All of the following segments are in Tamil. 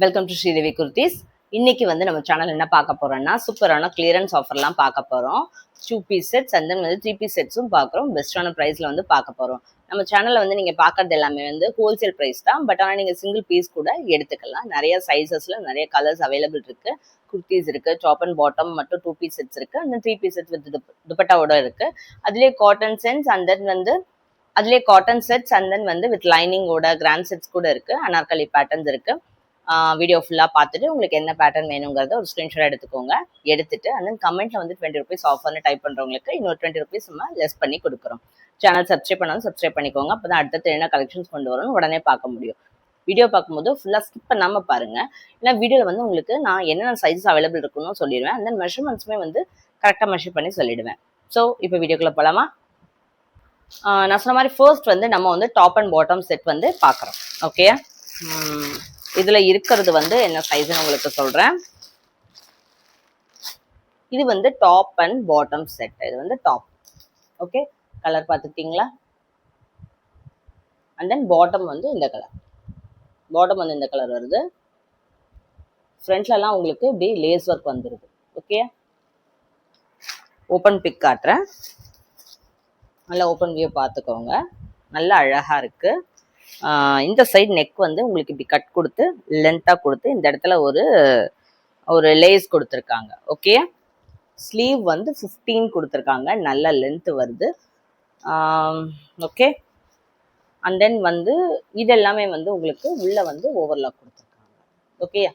Welcome to Sridevi kurtis. இன்னைக்கு வந்து நம்ம சேனல் என்ன பார்க்க போறோம்னா சூப்பரான கிளியரன்ஸ் ஆஃபர்லாம் பார்க்க போறோம். 2 பீஸ் செட்ஸ் அண்ட் தென் வந்து 3 பீஸ் செட்ஸும் பார்க்குறோம். பெஸ்ட்டான ப்ரைஸ்ல வந்து பார்க்க போறோம். நம்ம சேனல்ல வந்து நீங்க பார்க்கறது எல்லாமே வந்து ஹோல்சேல் ப்ரைஸ் தான். பட் ஆனால் நீங்க சிங்கிள் பீஸ் கூட எடுத்துக்கலாம். நிறைய சைஸஸ்ல நிறைய கலர்ஸ் அவைலபிள் இருக்கு. குர்த்திஸ் இருக்கு, டாப் அண்ட் பாட்டம் மட்டும் 2 பீஸ் செட்ஸ் இருக்கு. அந்த 3 பீஸ் செட்ஸ் வித் துப்பட்டாவோட இருக்கு. அதுலேயே காட்டன் சென்ஸ் அண்ட் தென் வந்து அதுலேயே காட்டன் செட்ஸ் அண்ட் தென் வந்து வித் லைனிங்கோட கிராண்ட் செட்ஸ் கூட இருக்கு. அனார்கலி பேட்டர்ன்ஸ் இருக்கு. வீடியோ ஃபுல்லாக பார்த்துட்டு உங்களுக்கு என்ன பேட்டர்ன் வேணுங்கிறத ஒரு ஸ்க்ரீன்ஷாட் எடுத்துக்கோங்க. எடுத்துட்டு அந்த கமெண்ட்ல வந்து 20 ருபீஸ் ஆஃபர்னு டைப் பண்ணுறவங்களுக்கு இன்னொரு 20 ருபீஸ் நம்ம லெஸ் பண்ணி கொடுக்குறோம். சேனல் சப்ஸ்கிரைப் பண்ணாலும் சப்ஸ்கிரைப் பண்ணிக்கோங்க. அப்போ தான் அடுத்தது என்ன கலெக்ஷன்ஸ் கொண்டு வரணும் உடனே பார்க்க முடியும். வீடியோ பார்க்கும்போது ஃபுல்லாக ஸ்கிப் பண்ணாமல் பாருங்க. ஏன்னா வீடியோவில் வந்து உங்களுக்கு நான் என்னென்ன சைஸஸ் அவைலபிள் இருக்குன்னு சொல்லிடுவேன். அந்த மெஷர்மெண்ட்ஸுமே வந்து கரெக்டாக மெஷர் பண்ணி சொல்லிடுவேன். ஸோ இப்போ வீடியோக்குள்ளே போகலாமா? நான் சொன்ன மாதிரி ஃபர்ஸ்ட் வந்து நம்ம வந்து டாப் அண்ட் பாட்டம் செட் வந்து பார்க்குறோம். ஓகே, இதுல இருக்கிறது வந்து என்ன சைஸ்ன்னு உங்களுக்கு சொல்றேன். இது வந்து டாப் அண்ட் பாட்டம் செட். இது வந்து டாப். ஓகே, கலர் பார்த்துக்கிட்டீங்களா? அண்ட் தென் பாட்டம் வந்து இந்த கலர். பாட்டம் வந்து இந்த கலர் வருது. ஃப்ரண்ட்ல எல்லாம் உங்களுக்கு இப்படி லேஸ் ஒர்க் வந்துருது. ஓகே, ஓப்பன் பிக் காட்டுறேன். நல்லா ஓப்பன் வியூ பார்த்துக்கோங்க. நல்லா அழகா இருக்கு. இந்த சைடு நெக் வந்து உங்களுக்கு இப்படி கட் கொடுத்து லென்த்தாக கொடுத்து இந்த இடத்துல ஒரு லேஸ் கொடுத்துருக்காங்க. ஓகே, ஸ்லீவ் வந்து 15 கொடுத்துருக்காங்க. நல்ல லென்த் வருது. ஓகே, அண்ட் தென் வந்து இது எல்லாமே வந்து உங்களுக்கு உள்ள வந்து ஓவர்லாக் கொடுத்துருக்காங்க. ஓகே,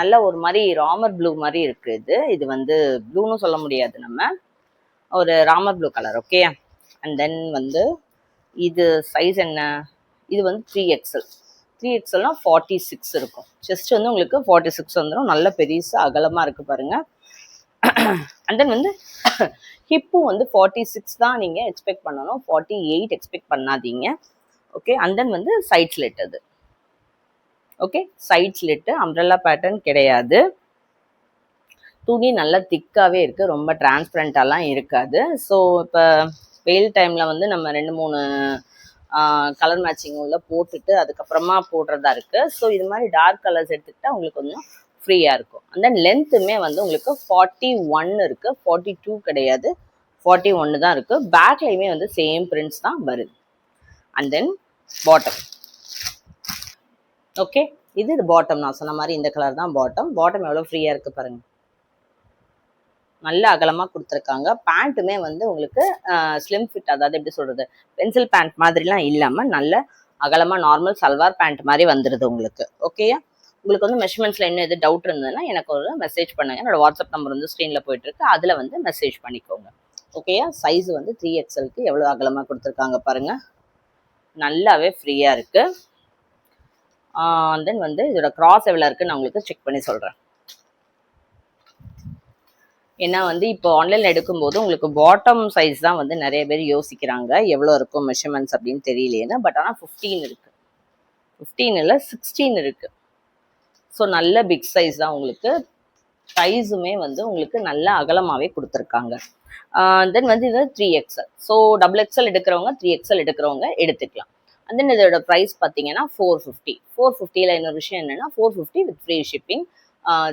நல்ல ஒரு மாதிரி ராமர் ப்ளூ மாதிரி இருக்கு. இது வந்து ப்ளூன்னு சொல்ல முடியாது, நம்ம ஒரு Ramar blue colour. Okay, and then வந்து இது சைஸ் என்ன? இது வந்து 3XL. 3XLனா 46 இருக்கும். செஸ்ட் வந்து உங்களுக்கு 46 வந்துடும். நல்ல பெருசா அகலமாக இருக்குது பாருங்க. அண்ட் தென் வந்து ஹிப்பும் வந்து 46 தான் நீங்கள் எக்ஸ்பெக்ட் பண்ணணும். 48 எக்ஸ்பெக்ட் பண்ணாதீங்க. ஓகே, அண்ட் தென் வந்து சைட் ஸ்லிட். அது okay, side slit umbrella pattern கிடையாது. துணி நல்லா திக்காகவே இருக்குது. ரொம்ப டிரான்ஸ்பரண்டாலாம் இருக்காது. ஸோ இப்போ வெயில் டைமில் வந்து நம்ம 2-3 கலர் மேட்சிங் உள்ள போட்டுட்டு அதுக்கப்புறமா போடுறதா இருக்குது. ஸோ இது மாதிரி டார்க் கலர்ஸ் எடுத்துக்கிட்டால் உங்களுக்கு கொஞ்சம் ஃப்ரீயாக இருக்கும். அண்ட் தென் லென்த்துமே வந்து உங்களுக்கு 41 இருக்குது. 42 கிடையாது, 41 தான் இருக்குது. பேக்லையுமே வந்து சேம் பிரிண்ட்ஸ் தான் வருது. And then bottom. ஓகே, இது பாட்டம். நான் சொன்ன மாதிரி இந்த கலர் தான் பாட்டம். பாட்டம் எவ்வளோ ஃப்ரீயாக இருக்குது பாருங்கள். நல்ல அகலமாக கொடுத்துருக்காங்க. பேண்ட்டுமே வந்து உங்களுக்கு ஸ்லிம் ஃபிட், அதாவது எப்படி சொல்கிறது, பென்சில் பேண்ட் மாதிரிலாம் இல்லாமல் நல்ல அகலமாக நார்மல் சல்வார் பேண்ட் மாதிரி வந்துடுது உங்களுக்கு. ஓகேயா, உங்களுக்கு வந்து மெஷர்மெண்ட்ஸில் என்ன எது டவுட் இருந்ததுன்னா எனக்கு ஒரு மெசேஜ் பண்ணுங்கள். என்னோட வாட்ஸ்அப் நம்பர் வந்து ஸ்க்ரீனில் போயிட்டுருக்கு. அதில் வந்து மெசேஜ் பண்ணிக்கோங்க. ஓகேயா, சைஸ் வந்து 3XLக்கு எவ்வளோ அகலமாக கொடுத்துருக்காங்க பாருங்கள். நல்லாவே ஃப்ரீயாக இருக்குது. தென் வந்து இதோட கிராஸ் எவ்வளோ இருக்குன்னு நான் உங்களுக்கு செக் பண்ணி சொல்கிறேன். ஏன்னா வந்து இப்போ ஆன்லைனில் எடுக்கும்போது உங்களுக்கு பாட்டம் சைஸ் தான் வந்து நிறைய பேர் யோசிக்கிறாங்க எவ்வளோ இருக்கும் மெஷர்மெண்ட்ஸ் அப்படின்னு தெரியலேன்னு. பட் ஆனால் 15 இருக்குது. 15 இல்லை 16 இருக்குது. ஸோ நல்ல பிக் சைஸ் தான் உங்களுக்கு. சைஸுமே வந்து உங்களுக்கு நல்ல அகலமாகவே கொடுத்துருக்காங்க. தென் வந்து இது 3XL. ஸோ XXL எடுக்கிறவங்க 3XL எடுக்கிறவங்க எடுத்துக்கலாம். அண்ட் தென் இதோட ப்ரைஸ் பார்த்தீங்கன்னா 450. 450ல் இன்னொரு விஷயம் என்னென்னா 450 வித் ஃப்ரீ ஷிப்பிங்.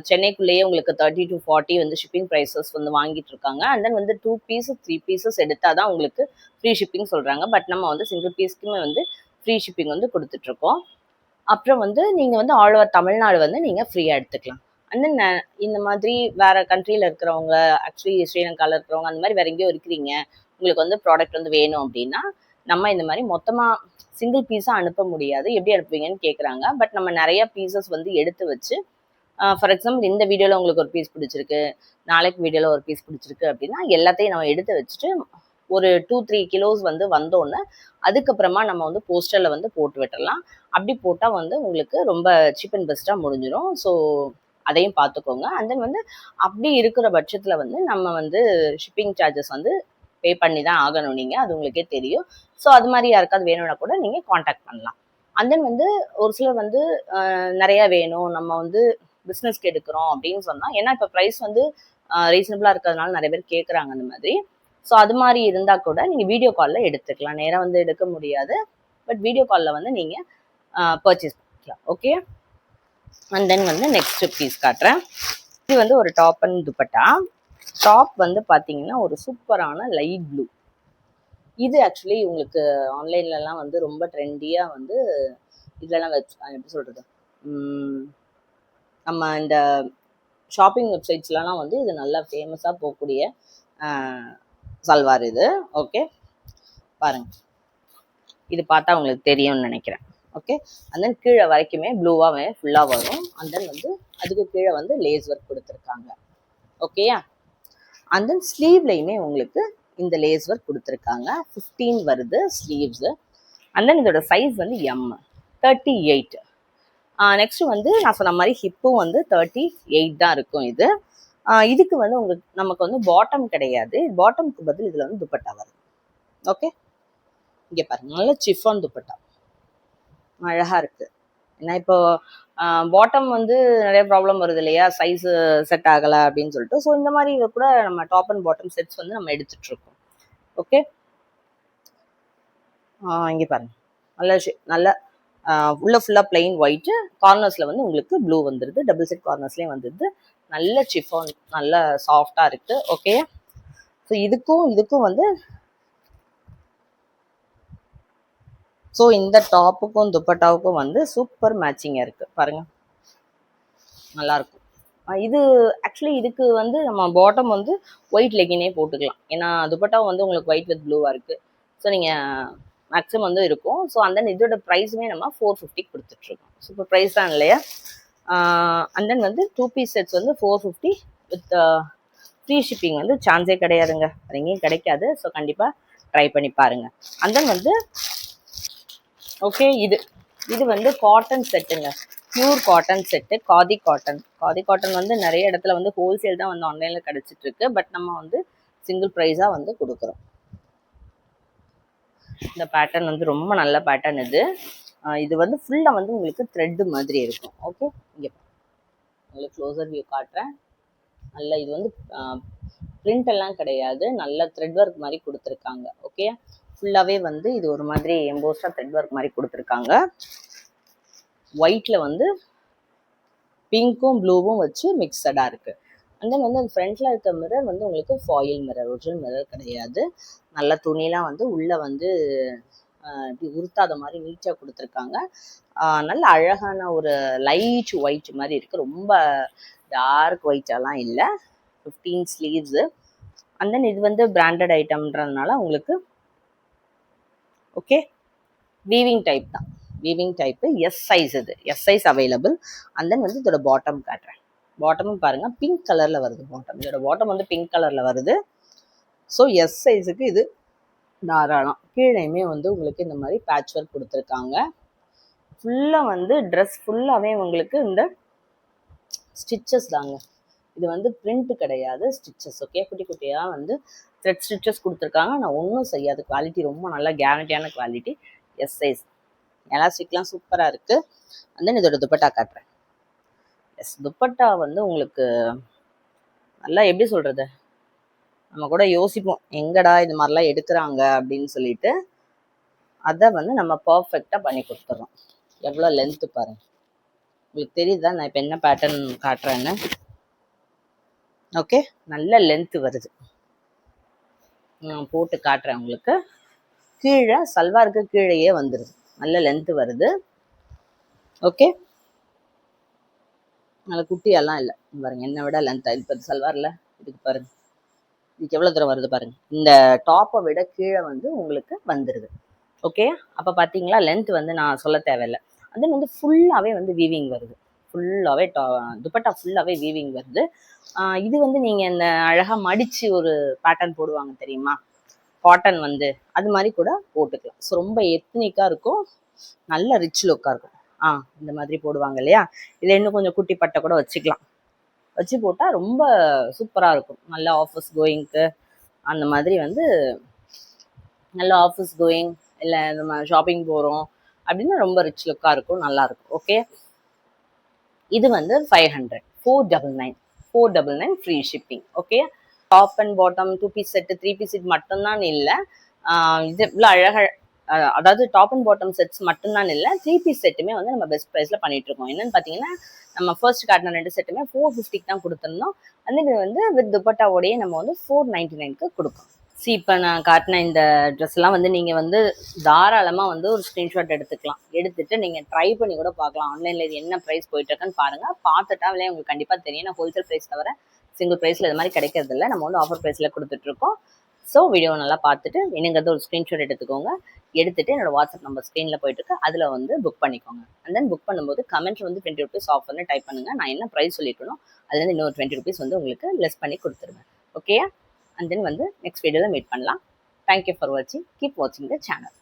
சென்னைக்குள்ளேயே உங்களுக்கு 30 to 40 வந்து ஷிப்பிங் ப்ரைஸஸ் வந்து வாங்கிட்டு இருக்காங்க. அண்ட் தென் வந்து 2 பீஸ் 3 பீசஸ் எடுத்தால் தான் உங்களுக்கு ஃப்ரீ ஷிப்பிங் சொல்கிறாங்க. பட் நம்ம வந்து சிங்கிள் பீஸ்க்குமே வந்து ஃப்ரீ ஷிப்பிங் வந்து கொடுத்துட்ருக்கோம். அப்புறம் வந்து நீங்கள் வந்து ஆல் ஓவர் தமிழ்நாடு வந்து நீங்கள் ஃப்ரீயாக எடுத்துக்கலாம். அண்ட் தென் இந்த மாதிரி வேறு கண்ட்ரியில் இருக்கிறவங்க, ஆக்சுவலி ஸ்ரீலங்காவில் இருக்கிறவங்க, அந்த மாதிரி வேறு எங்கேயோ இருக்கிறீங்க, உங்களுக்கு வந்து ப்ராடக்ட் வந்து வேணும் அப்படின்னா நம்ம இந்த மாதிரி மொத்தமாக சிங்கிள் பீஸாக அனுப்ப முடியாது. எப்படி அனுப்புவீங்கன்னு கேட்குறாங்க. பட் நம்ம நிறைய பீசஸ் வந்து எடுத்து வச்சு, ஃபார் எக்ஸாம்பிள் இந்த வீடியோவில் உங்களுக்கு ஒரு பீஸ் பிடிச்சிருக்கு, நாளைக்கு வீடியோவில் ஒரு பீஸ் பிடிச்சிருக்கு அப்படின்னா எல்லாத்தையும் நம்ம எடுத்து வச்சுட்டு ஒரு 2-3 கிலோஸ் வந்து வந்தோடனே அதுக்கப்புறமா நம்ம வந்து போஸ்டரில் வந்து போட்டு விட்டுடலாம். அப்படி போட்டால் வந்து உங்களுக்கு ரொம்ப சீப் அண்ட் பெஸ்ட்டாக முடிஞ்சிடும். ஸோ அதையும் பார்த்துக்கோங்க. அண்ட் தென் வந்து அப்படி இருக்கிற பட்சத்தில் வந்து நம்ம வந்து ஷிப்பிங் சார்ஜஸ் வந்து பே பண்ணி தான் ஆகணும். நீங்கள் அது உங்களுக்கே தெரியும். ஸோ அது மாதிரி யாருக்காவது வேணும்னா கூட நீங்கள் காண்டாக்ட் பண்ணலாம். அண்ட் தென் வந்து ஒரு சிலர் வந்து நிறையா வேணும், நம்ம வந்து பிஸ்னஸ்க்கு எடுக்கிறோம் அப்படின்னு சொன்னால், ஏன்னா இப்போ ப்ரைஸ் வந்து ரீசனபிளாக இருக்கிறதுனால நிறைய பேர் கேட்குறாங்க அந்த மாதிரி. ஸோ அது மாதிரி இருந்தால் கூட நீங்கள் வீடியோ காலில் எடுத்துக்கலாம். நேராக வந்து எடுக்க முடியாது, பட் வீடியோ காலில் வந்து நீங்கள் பர்ச்சேஸ் பண்ணிக்கலாம். ஓகே, அண்ட் தென் வந்து நெக்ஸ்ட் பீஸ் காட்டுறேன். இது வந்து ஒரு டாப் அண்ட் துப்பட்டா. டாப் வந்து பார்த்தீங்கன்னா ஒரு சூப்பரான லைட் ப்ளூ. இது ஆக்சுவலி உங்களுக்கு ஆன்லைன்லலாம் வந்து ரொம்ப ட்ரெண்டியாக வந்து இதெல்லாம் எப்படி சொல்கிறது, நம்ம இந்த ஷாப்பிங் வெப்சைட்ஸ்லாம் வந்து இது நல்லா ஃபேமஸாக போகக்கூடிய சல்வார் இது. ஓகே பாருங்க, இது பார்த்தா உங்களுக்கு தெரியும்னு நினைக்கிறேன். ஓகே அண்ட் தென் கீழே வரைக்குமே ப்ளூவாகவே ஃபுல்லாக வரும். அண்ட் தென் வந்து அதுக்கு கீழே வந்து லேஸ் ஒர்க் கொடுத்துருக்காங்க. ஓகேயா? அண்ட் தென் ஸ்லீவ்லையுமே உங்களுக்கு இந்த லேஸ் ஒர்க் கொடுத்துருக்காங்க. 15 வருது ஸ்லீவ்ஸு. அண்ட் தென் இதோட சைஸ் வந்து எம் 38. நெக்ஸ்ட் வந்து நான் சொன்ன மாதிரி ஹிப்பும் வந்து 38 தான் இருக்கும். இதுக்கு வந்து உங்களுக்கு நமக்கு வந்து பாட்டம் கிடையாது. பாட்டம்க்கு பதில் இதில் வந்து துப்பட்டா வருது. ஓகே இங்கே பாருங்க, நல்ல சிஃபான் துப்பட்டா அழகா இருக்கு. ஏன்னா இப்போ பாட்டம் வந்து நிறைய ப்ராப்ளம் வருது இல்லையா, சைஸ் செட் ஆகலை அப்படின்னு சொல்லிட்டு. ஸோ இந்த மாதிரி இதை கூட நம்ம டாப் அண்ட் பாட்டம் செட்ஸ் வந்து நம்ம எடுத்துட்டு இருக்கோம். ஓகே இங்கே பாருங்க, நல்ல உள்ள ஃபுல்லாக பிளெயின் ஒயிட்டு, கார்னர்ஸில் வந்து உங்களுக்கு ப்ளூ வந்துடுது, டபுள் செட் கார்னர்ஸ்லேயும் வந்துடுது. நல்ல சிஃபான், நல்ல சாஃப்டாக இருக்கு. ஓகே ஸோ இதுக்கும் வந்து ஸோ இந்த டாப்புக்கும் துப்பட்டாவுக்கும் வந்து சூப்பர் மேட்சிங்காக இருக்குது பாருங்க, நல்லாயிருக்கும். இது ஆக்சுவலி இதுக்கு வந்து நம்ம பாட்டம் வந்து ஒயிட் லெகினே போட்டுக்கலாம். ஏன்னா துப்பட்டாவும் வந்து உங்களுக்கு ஒயிட் வித் ப்ளூவாக இருக்குது. ஸோ நீங்கள் மேக்ஸிமம் வந்து இருக்கும். ஸோ அந்த இதோட ப்ரைஸுமே நம்ம 450 கொடுத்துட்ருக்கோம். சூப்பர் ப்ரைஸ் தான் இல்லையா? அண்ட் தென் வந்து 2 பீஸ் செட்ஸ் வந்து 450 வித் ஃப்ரீ ஷிப்பிங் வந்து சான்ஸே கிடையாதுங்க, எங்கேயும் கிடைக்காது. ஸோ கண்டிப்பாக ட்ரை பண்ணி பாருங்கள். அண்ட் தென் வந்து ஓகே இது வந்து காட்டன் செட்டுங்க, pure cotton set, khadi cotton வந்து நிறைய இடத்துல வந்து ஹோல்சேல் தான் வந்து ஆன்லைனில் கிடச்சிட்டு இருக்கு. பட் நம்ம வந்து சிங்கிள் ப்ரைஸாக வந்து கொடுக்குறோம். இந்த பேட்டர்ன் வந்து ரொம்ப நல்ல பேட்டர்ன் இது வந்து ஃபுல்லாக வந்து உங்களுக்கு த்ரெட்டு மாதிரி இருக்கும். ஓகே இங்கே உங்களுக்கு க்ளோசர் வியூ காட்டுறேன். நல்ல இது வந்து பிரிண்ட் எல்லாம் கிடையாது, நல்ல த்ரெட் ஒர்க் மாதிரி கொடுத்துருக்காங்க. ஓகே ஃபுல்லாகவே வந்து இது ஒரு மாதிரி எம்போஸ்டாக த்ரெட் ஒர்க் மாதிரி கொடுத்துருக்காங்க. ஒயிட்டில் வந்து பிங்க்கும் ப்ளூவும் வச்சு மிக்சடாக இருக்குது. அண்ட் தென் வந்து அந்த ஃப்ரண்ட்டில் இருக்க மிரர் வந்து உங்களுக்கு ஃபாயில் மிரர், ஒரிஜினல் மிரர் கிடையாது. நல்ல துணிலாம் வந்து உள்ளே வந்து இப்படி உருத்தாத மாதிரி நீட்டாக கொடுத்துருக்காங்க. நல்ல அழகான ஒரு லைட் ஒயிட் மாதிரி இருக்குது, ரொம்ப டார்க் ஒயிட்டாலாம் இல்லை. 15 ஸ்லீவ்ஸு. அண்ட் தென் இது வந்து பிராண்டட் ஐட்டம்ன்றதுனால உங்களுக்கு ஓகே வீவிங் டைப் தான், weaving type. S size, S size available. And then வந்து இதோட பாட்டம் காட்டுறேன். பாட்டமும் பாருங்கள் பிங்க் கலரில் வருது. இதோட பாட்டம் வந்து பிங்க் கலரில் வருது. ஸோ எஸ் சைஸுக்கு இது தாராளம். கீழேயுமே வந்து உங்களுக்கு இந்த மாதிரி பேட்ச் ஒர்க் கொடுத்துருக்காங்க. ஃபுல்லாக வந்து ட்ரெஸ் ஃபுல்லாகவே உங்களுக்கு இந்த ஸ்டிச்சஸ் தாங்க. இது வந்து பிரிண்ட் கிடையாது, ஸ்டிச்சஸ். ஓகே குட்டி குட்டியாக வந்து த்ரெட் ஸ்டிச்சஸ் கொடுத்துருக்காங்க. நான் ஒன்றும் செய்யாது, குவாலிட்டி ரொம்ப நல்லா கேரண்டியான குவாலிட்டி. எஸ் சைஸ், எலாஸ்டிக்லாம் சூப்பராக இருக்குது. அண்ட் தென் இதோட துப்பட்டா காட்டுறேன். எஸ் துப்பட்டா வந்து உங்களுக்கு நல்லா எப்படி சொல்கிறது, நம்ம கூட யோசிப்போம் எங்கடா இது மாதிரிலாம் எடுக்கிறாங்க அப்படின்னு சொல்லிட்டு. அதை வந்து நம்ம பர்ஃபெக்டாக பண்ணி கொடுத்துட்றோம். எவ்வளோ லென்த்து பாருங்கள், உங்களுக்கு தெரியுதா நான் இப்போ என்ன பேட்டர்ன் காட்டுறேன்னு. ஓகே நல்ல லென்த்து வருது, நான் போட்டு காட்டுறேன் உங்களுக்கு. கீழே சல்வாருக்கு கீழேயே வந்துடுது, நல்ல லென்த்து வருது. ஓகே நல்ல குட்டியெல்லாம் இல்லை பாருங்க, என்னை விட லென்த்தாக இப்போ சல்வாரில் இதுக்கு பாருங்க, இதுக்கு எவ்வளோ தூரம் வருது பாருங்க. இந்த டாப்பை விட கீழே வந்து உங்களுக்கு வந்துடுது. ஓகே அப்போ பார்த்தீங்களா, லென்த் வந்து நான் சொல்ல தேவையில்லை. அது வந்து ஃபுல்லாகவே வந்து வீவிங் வருது, ஃபுல்லாகவே துப்பட்டா ஃபுல்லாகவே வீவிங் வருது. இது வந்து நீங்கள் இந்த அழகாக மடித்து ஒரு பேட்டர்ன் போடுவாங்க தெரியுமா, காட்டன் வந்து அது மாதிரி கூட போட்டுக்கலாம். ஸோ ரொம்ப எத்னிக்காக இருக்கும், நல்ல ரிச் லுக்காக இருக்கும். இந்த மாதிரி போடுவாங்க இல்லையா, இதில் இன்னும் கொஞ்சம் குட்டி பட்டை கூட வச்சுக்கலாம், வச்சு போட்டால் ரொம்ப சூப்பராக இருக்கும். நல்ல ஆஃபீஸ் கோயிங்க்கு அந்த மாதிரி வந்து நல்ல ஆஃபீஸ் கோயிங் இல்லை நம்ம ஷாப்பிங் போகிறோம் அப்படின்னா ரொம்ப ரிச் லுக்காக இருக்கும், நல்லாயிருக்கும். ஓகே இது வந்து 500, 499 free shipping. Okay top and bottom 2 piece set 3 piece set மட்டும்தான் இல்லை, இது இவ்வளோ அழகாக அதாவது டாப் அண்ட் பாட்டம் செட்ஸ் மட்டும்தான் இல்லை, 3 பீஸ் செட்டுமே வந்து நம்ம பெஸ்ட் ப்ரைஸில் பண்ணிட்டு இருக்கோம். என்னன்னு பார்த்தீங்கன்னா, நம்ம ஃபர்ஸ்ட் காட்டின 2 செட்டுமே 450க்கு தான் கொடுத்துருந்தோம். வந்து இது வந்து வித் துப்பட்டாவோடையே நம்ம வந்து 499க்கு கொடுப்போம். இப்போ நான் காட்டின இந்த ட்ரெஸ்லாம் வந்து நீங்கள் வந்து தாராளமாக வந்து ஒரு ஸ்க்ரீன்ஷாட் எடுத்துக்கலாம். எடுத்துட்டு நீங்கள் ட்ரை பண்ணி கூட பார்க்கலாம். ஆன்லைனில் இது என்ன ப்ரைஸ் போயிட்டுருக்குன்னு பாருங்கள். பார்த்துட்டாலே உங்களுக்கு கண்டிப்பாக தெரியும். நான் ஹோல்சேல் ப்ரைஸ் தவிர சிங்கிள் ப்ரைஸில் இது மாதிரி கிடைக்கிறது இல்லை. நம்ம வந்து ஆஃபர் ப்ரைஸில் கொடுத்துட்ருக்கோம். ஸோ வீடியோ நல்லா பார்த்துட்டு வேணுங்கிறது ஒரு ஸ்க்ரீன்ஷாட் எடுத்துக்கோங்க. எடுத்துட்டு என்னோட வாட்ஸ்அப் நம்பர் ஸ்க்ரீனில் போயிட்டு அதில் வந்து புக் பண்ணிக்கோங்க. அண்ட் தென் புக் பண்ணும்போது கமெண்ட் வந்து 20 ருபீஸ் ஆஃபர்னு டைப் பண்ணுங்கள். நான் என்ன ப்ரைஸ் சொல்லியிருக்கணும் அதுலேருந்து இன்னொரு 20 ருபீஸ் வந்து உங்களுக்கு லெஸ் பண்ணி கொடுத்துருவேன். ஓகேயா? அண்ட் தென் வந்து நெக்ஸ்ட் வீடியோவில் மீட் பண்ணலாம். தேங்க்யூ ஃபார் வாட்சிங். கீப் வாட்சிங் த சேனல்.